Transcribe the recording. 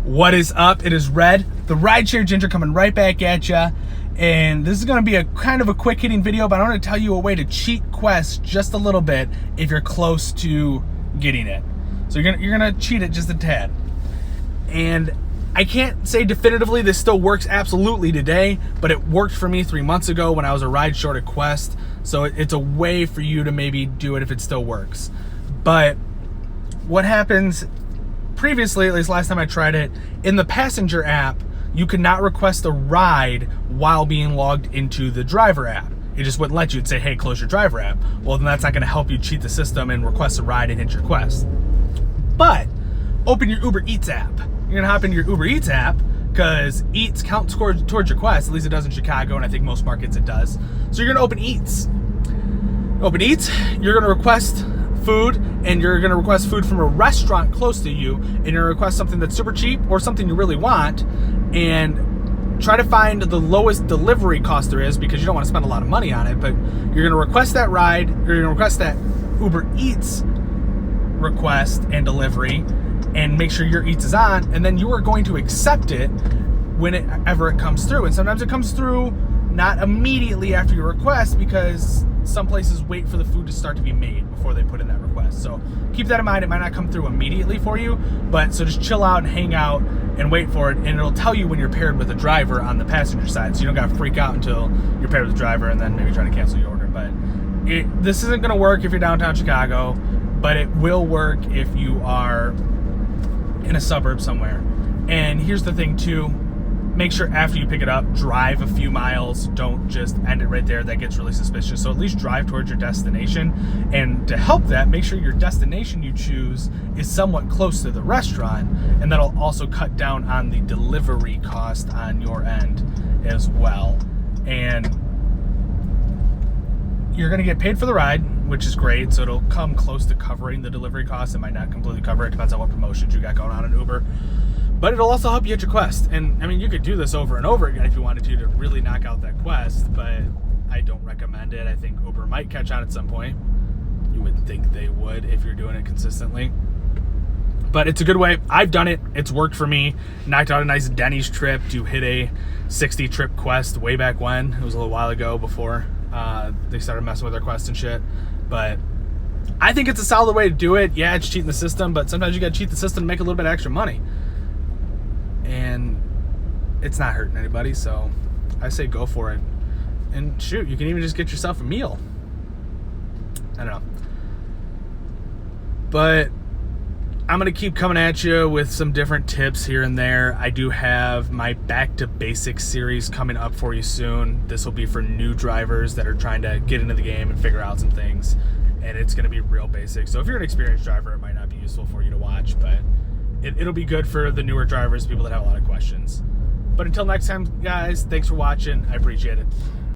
What is up? It is Red, the Rideshare Ginger, coming right back at ya. And this is going to be a kind of a quick hitting video, but I want to tell you a way to cheat quests just a little bit if you're close to getting it. So you're gonna cheat it just a tad. And I can't say definitively this still works absolutely today, but it worked for me 3 months ago when I was a ride short at Quest. So it's a way for you to maybe do it if it still works. But what happens previously, at least last time I tried it, in the passenger app, you could not request a ride while being logged into the driver app. It just wouldn't let you. It'd say, hey, close your driver app. Well, then that's not going to help you cheat the system and request a ride and hit your quest. But open your Uber Eats app. You're going to hop into your Uber Eats app because Eats counts towards your quest. At least it does in Chicago, and I think most markets it does. So you're going to open Eats. Open Eats, you're going to request food, and you're going to request food from a restaurant close to you, and you're going to request something that's super cheap or something you really want, and try to find the lowest delivery cost there is because you don't want to spend a lot of money on it. But you're going to request that ride, or you're going to request that Uber Eats request and delivery, and make sure your Eats is on, and then you are going to accept it whenever it comes through. And sometimes it comes through not immediately after your request because some places wait for the food to start to be made before they put in that request. So keep that in mind. It might not come through immediately for you, but so just chill out and hang out and wait for it, and it'll tell you when you're paired with a driver on the passenger side, so you don't got to freak out until you're paired with a driver and then maybe try to cancel your order. But this isn't going to work if you're downtown Chicago, but it will work if you are in a suburb somewhere. And here's the thing too, make sure after you pick it up, drive a few miles. Don't just end it right there. That gets really suspicious. So at least drive towards your destination. And to help that, make sure your destination you choose is somewhat close to the restaurant, and that'll also cut down on the delivery cost on your end as well. And you're gonna get paid for the ride, which is great. So it'll come close to covering the delivery cost. It might not completely cover it. Depends on what promotions you got going on in Uber. But it'll also help you hit your quest. And I mean, you could do this over and over again if you wanted to really knock out that quest, but I don't recommend it. I think Uber might catch on at some point. You would think they would if you're doing it consistently. But it's a good way. I've done it. It's worked for me. Knocked out a nice Denny's trip to hit a 60 trip quest way back when. It was a little while ago before they started messing with their quest and shit. But I think it's a solid way to do it. Yeah, it's cheating the system, but sometimes you got to cheat the system to make a little bit of extra money. And it's not hurting anybody, so I say go for it. And shoot, you can even just get yourself a meal. I don't know. But I'm going to keep coming at you with some different tips here and there. I do have my Back to Basics series coming up for you soon. This will be for new drivers that are trying to get into the game and figure out some things. And it's going to be real basic. So if you're an experienced driver, it might not be useful for you to watch, but it'll be good for the newer drivers, people that have a lot of questions. But until next time, guys, thanks for watching. I appreciate it.